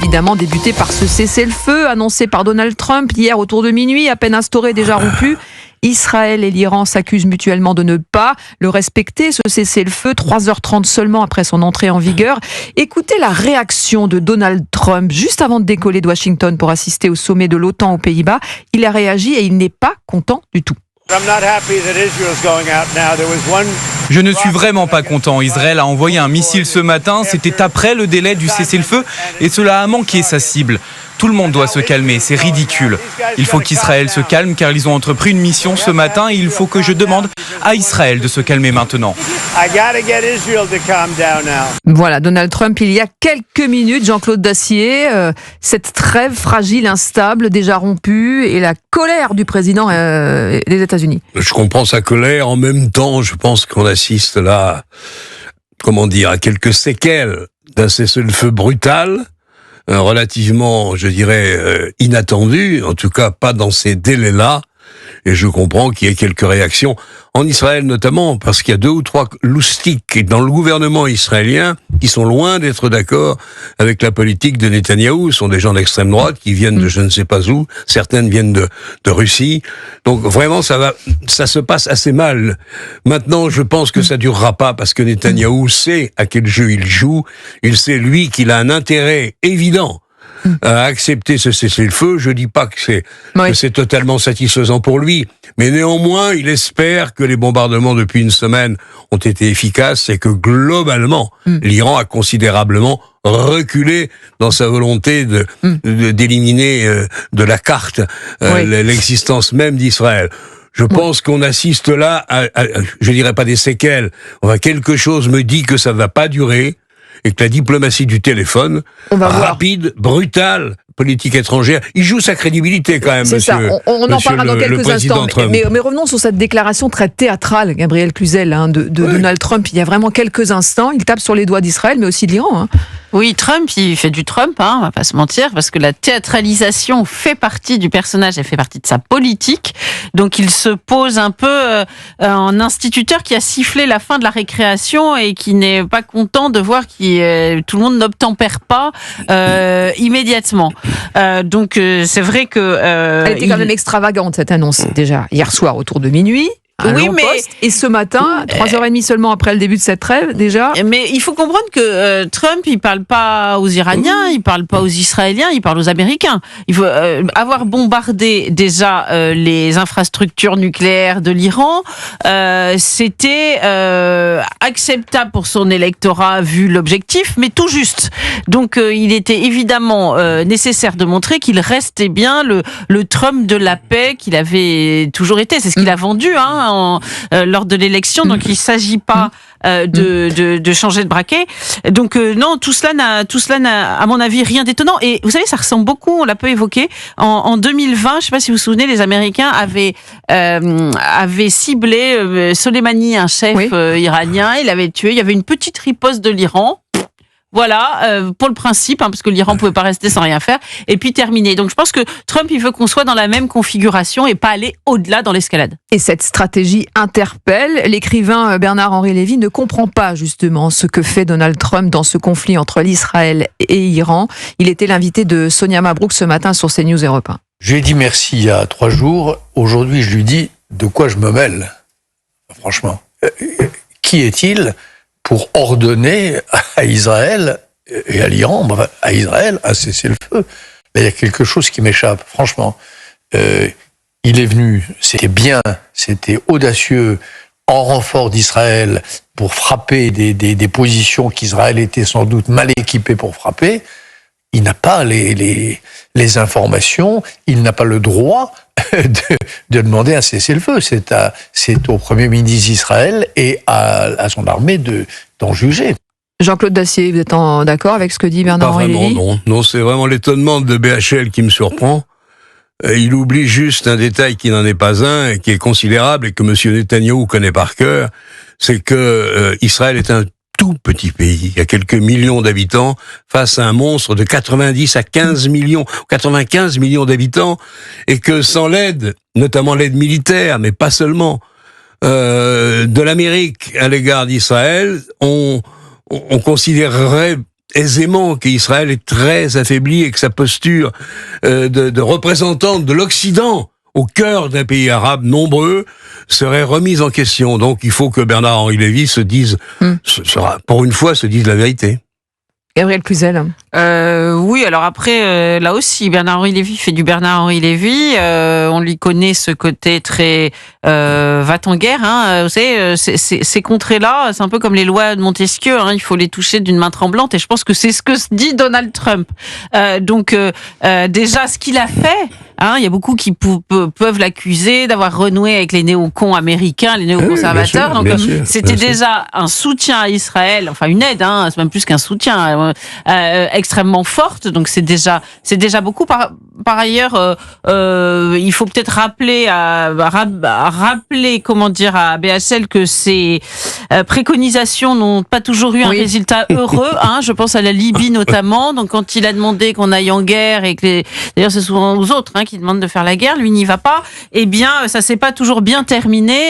Évidemment débuté par ce cessez-le-feu annoncé par Donald Trump hier autour de minuit, à peine instauré, déjà rompu. Israël et l'Iran s'accusent mutuellement de ne pas le respecter, ce cessez-le-feu, 3h30 seulement après son entrée en vigueur. Écoutez la réaction de Donald Trump juste avant de décoller de Washington pour assister au sommet de l'OTAN aux Pays-Bas. Il a réagi et il n'est pas content du tout. Je ne suis vraiment pas content. Israël a envoyé un missile ce matin, c'était après le délai du cessez-le-feu et cela a manqué sa cible. Tout le monde doit se calmer, c'est ridicule. Il faut qu'Israël se calme car ils ont entrepris une mission ce matin et il faut que je demande à Israël de se calmer maintenant. Voilà, Donald Trump, il y a quelques minutes, Jean-Claude Dacier, cette trêve fragile, instable, déjà rompue, et la colère du président des États-Unis. Je comprends sa colère, en même temps, je pense qu'on assiste là, à quelques séquelles d'un cessez-le-feu brutal, relativement, je dirais, inattendu, en tout cas pas dans ces délais-là, et je comprends qu'il y ait quelques réactions, en Israël notamment, parce qu'il y a 2 ou 3 loustiques dans le gouvernement israélien qui sont loin d'être d'accord avec la politique de Netanyahou. Ce sont des gens d'extrême droite qui viennent de je ne sais pas où, certaines viennent de Russie. Donc vraiment, ça se passe assez mal. Maintenant, je pense que ça durera pas parce que Netanyahou sait à quel jeu il joue. Il sait, lui, qu'il a un intérêt évident à accepter ce cessez-le-feu. Je dis pas que c'est totalement satisfaisant pour lui, mais néanmoins, il espère que les bombardements depuis une semaine ont été efficaces et que globalement, l'Iran a considérablement reculé dans sa volonté d'éliminer de la carte l'existence même d'Israël. Je pense qu'on assiste là à, je dirais pas des séquelles, quelque chose me dit que ça va pas durer, et que la diplomatie du téléphone, rapide, brutale, politique étrangère, il joue sa crédibilité quand même, monsieur. C'est ça, on en parlera dans quelques instants. Mais revenons sur cette déclaration très théâtrale, Gabriel Cluzel, de Donald Trump, il y a vraiment quelques instants. Il tape sur les doigts d'Israël, mais aussi de l'Iran. Oui, Trump, il fait du Trump, on va pas se mentir, parce que la théâtralisation fait partie du personnage, elle fait partie de sa politique. Donc il se pose un peu en instituteur qui a sifflé la fin de la récréation et qui n'est pas content de voir que tout le monde n'obtempère pas immédiatement. Donc c'est vrai que elle était quand même extravagante, cette annonce, déjà hier soir autour de minuit. Oui, mais et ce matin, 3h30 seulement après le début de cette trêve, déjà. Mais il faut comprendre que Trump, il parle pas aux Iraniens, il parle pas aux Israéliens, il parle aux Américains. Il faut avoir bombardé déjà les infrastructures nucléaires de l'Iran, c'était acceptable pour son électorat vu l'objectif, mais tout juste. Donc il était évidemment nécessaire de montrer qu'il restait bien le Trump de la paix qu'il avait toujours été. C'est ce qu'il a vendu, lors de l'élection, donc il ne s'agit pas de changer de braquet. Donc non, tout cela n'a, à mon avis, rien d'étonnant. Et vous savez, ça ressemble beaucoup, on l'a peu évoqué, en 2020, je ne sais pas si vous vous souvenez, les Américains avaient ciblé Soleimani, un chef iranien, il avait tué, il y avait une petite riposte de l'Iran. Voilà, pour le principe, parce que l'Iran pouvait pas rester sans rien faire, et puis terminer. Donc je pense que Trump, il veut qu'on soit dans la même configuration et pas aller au-delà dans l'escalade. Et cette stratégie interpelle. L'écrivain Bernard-Henri Lévy ne comprend pas justement ce que fait Donald Trump dans ce conflit entre l'Israël et l'Iran. Il était l'invité de Sonia Mabrouk ce matin sur CNews Europe 1. Je lui ai dit merci il y a 3 jours. Aujourd'hui, je lui dis de quoi je me mêle. Franchement, qui est-il pour ordonner à Israël et à l'Iran, à Israël, à cesser le feu. Mais il y a quelque chose qui m'échappe, franchement. Il est venu, c'était bien, c'était audacieux, en renfort d'Israël, pour frapper des positions qu'Israël était sans doute mal équipé pour frapper. Il n'a pas les informations, il n'a pas le droit de demander un cessez-le-feu. C'est au Premier ministre d'Israël et à son armée d'en juger. Jean-Claude Dacier, vous êtes d'accord avec ce que dit Bernard-Henri Lévy ? Non, c'est vraiment l'étonnement de BHL qui me surprend. Il oublie juste un détail qui n'en est pas un, et qui est considérable, et que M. Netanyahou connaît par cœur, c'est que Israël est un tout petit pays, il y a quelques millions d'habitants, face à un monstre de 90 à 15 millions, 95 millions d'habitants, et que sans l'aide, notamment l'aide militaire, mais pas seulement, de l'Amérique à l'égard d'Israël, on considérerait aisément qu'Israël est très affaibli et que sa posture de représentante de l'Occident au cœur d'un pays arabe nombreux serait remise en question. Donc il faut que Bernard-Henri Lévy se dise la vérité. Gabriel Cluzel. Oui, alors après, là aussi, Bernard-Henri Lévy fait du Bernard-Henri Lévy. On lui connaît ce côté très va-t-en-guerre. Hein. Vous savez, ces contrées-là, c'est un peu comme les lois de Montesquieu. Hein. Il faut les toucher d'une main tremblante. Et je pense que c'est ce que dit Donald Trump. Donc, déjà, ce qu'il a fait... Hein, il y a beaucoup qui peuvent l'accuser d'avoir renoué avec les néocons américains, les néoconservateurs. Oui, donc bien c'était sûr. déjà un soutien à Israël, enfin une aide, hein, c'est même plus qu'un soutien, extrêmement forte. Donc c'est déjà beaucoup. Par ailleurs, il faut peut-être rappeler à BHL que ces préconisations n'ont pas toujours eu un résultat heureux. Hein, je pense à la Libye notamment. Donc quand il a demandé qu'on aille en guerre et que d'ailleurs c'est souvent aux autres qui demandent de faire la guerre, lui n'y va pas, eh bien ça s'est pas toujours bien terminé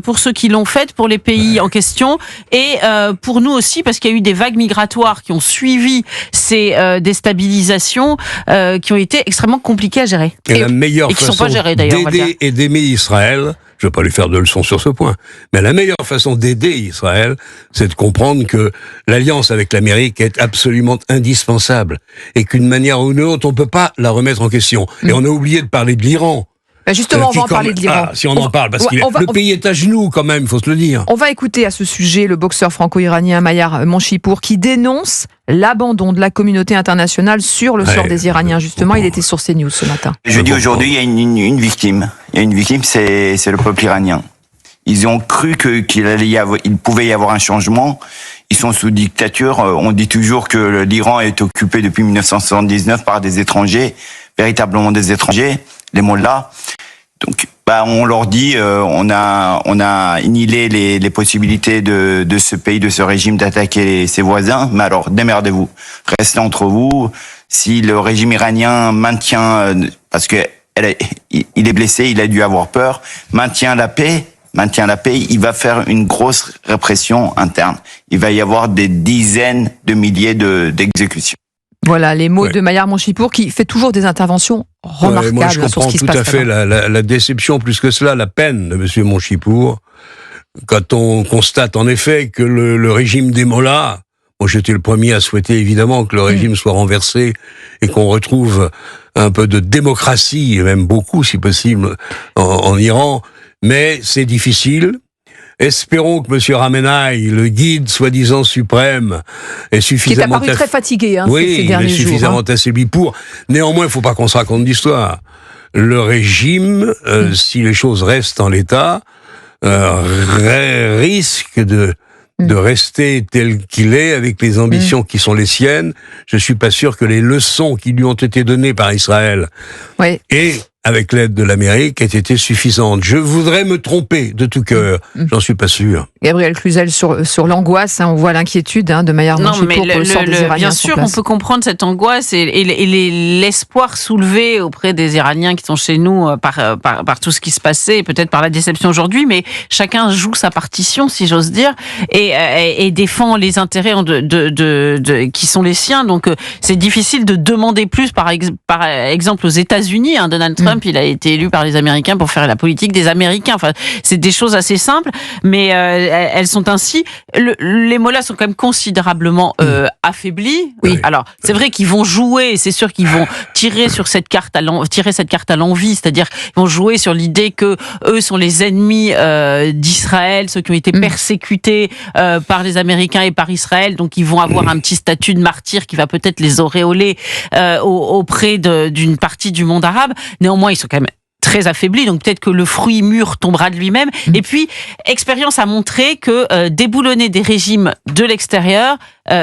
pour ceux qui l'ont fait, pour les pays en question, et pour nous aussi, parce qu'il y a eu des vagues migratoires qui ont suivi ces déstabilisations qui ont été extrêmement compliquées à gérer. Et la meilleure qui façon sont pas gérées, d'ailleurs, d'aider et d'aimer Israël, je ne vais pas lui faire de leçons sur ce point, mais la meilleure façon d'aider Israël, c'est de comprendre que l'alliance avec l'Amérique est absolument indispensable et qu'une manière ou une autre, on ne peut pas la remettre en question. Et on a oublié de parler de l'Iran. Justement, on va en parler de l'Iran. Si on en parle, parce que le pays est à genoux quand même, il faut se le dire. On va écouter à ce sujet le boxeur franco-iranien Mayar Monchipour qui dénonce l'abandon de la communauté internationale sur le sort des Iraniens. Justement, il était sur CNews ce matin. Je dis aujourd'hui, il y a une victime. Il y a une victime, c'est le peuple iranien. Ils ont cru qu'il pouvait y avoir un changement. Ils sont sous dictature. On dit toujours que l'Iran est occupé depuis 1979 par des étrangers, véritablement des étrangers, les mollahs. Donc, on leur dit, on a annihilé les possibilités de ce pays, de ce régime d'attaquer ses voisins. Mais alors, démerdez-vous. Restez entre vous. Si le régime iranien maintient, parce que il est blessé, il a dû avoir peur, maintient la paix, il va faire une grosse répression interne. Il va y avoir des dizaines de milliers d'exécutions. Voilà les mots de Mayar Monchipour qui fait toujours des interventions remarquables moi, je sur ce qui se comprends passe. tout à fait la déception, plus que cela, la peine de M. Monchipour, quand on constate en effet que le régime des mollahs, moi j'étais le premier à souhaiter évidemment que le régime soit renversé et qu'on retrouve un peu de démocratie, et même beaucoup si possible, en Iran, mais c'est difficile. Espérons que M. Ramenei, le guide suffisamment suprême, est suffisamment... Qui est apparu très fatigué ces derniers jours. Oui, il est suffisamment affaibli pour... Néanmoins, il ne faut pas qu'on se raconte d'histoire. Le régime, si les choses restent en l'état, risque de rester tel qu'il est, avec les ambitions qui sont les siennes. Je ne suis pas sûr que les leçons qui lui ont été données par Israël et avec l'aide de l'Amérique aient été suffisantes. Je voudrais me tromper de tout cœur, j'en suis pas sûr. Gabriel Cluzel, sur l'angoisse, on voit l'inquiétude de Mayar Monchipour pour le sort des Iraniens. Bien sûr, on peut comprendre cette angoisse et l'espoir soulevé auprès des Iraniens qui sont chez nous par tout ce qui se passait, et peut-être par la déception aujourd'hui, mais chacun joue sa partition, si j'ose dire, et défend les intérêts qui sont les siens. Donc c'est difficile de demander plus, par exemple aux États-Unis. Donald Trump, il a été élu par les Américains pour faire la politique des Américains. Enfin, c'est des choses assez simples, mais elles sont ainsi. Les mollahs sont quand même considérablement affaiblis. Oui. Alors, c'est vrai qu'ils vont jouer, c'est sûr qu'ils vont tirer cette carte à l'envi, c'est-à-dire qu'ils vont jouer sur l'idée que eux sont les ennemis d'Israël, ceux qui ont été persécutés par les Américains et par Israël, donc ils vont avoir un petit statut de martyr qui va peut-être les auréoler auprès d'une partie du monde arabe. Néanmoins, ils sont quand même très affaiblis, donc peut-être que le fruit mûr tombera de lui-même. Et puis, expérience a montré que déboulonner des régimes de l'extérieur,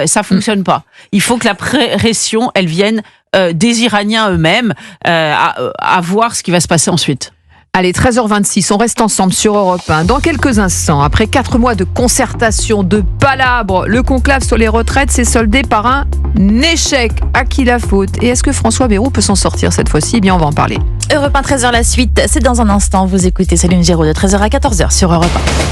ça fonctionne pas. Il faut que la pression, elle vienne des Iraniens eux-mêmes, à voir ce qui va se passer ensuite. Allez, 13h26, on reste ensemble sur Europe 1. Dans quelques instants, après 4 mois de concertation, de palabres, le conclave sur les retraites s'est soldé par un échec. À qui la faute? Et est-ce que François Bayrou peut s'en sortir cette fois-ci? Eh bien, on va en parler. Europe 1, 13h la suite, c'est dans un instant. Vous écoutez Céline Géraud de 13h à 14h sur Europe 1.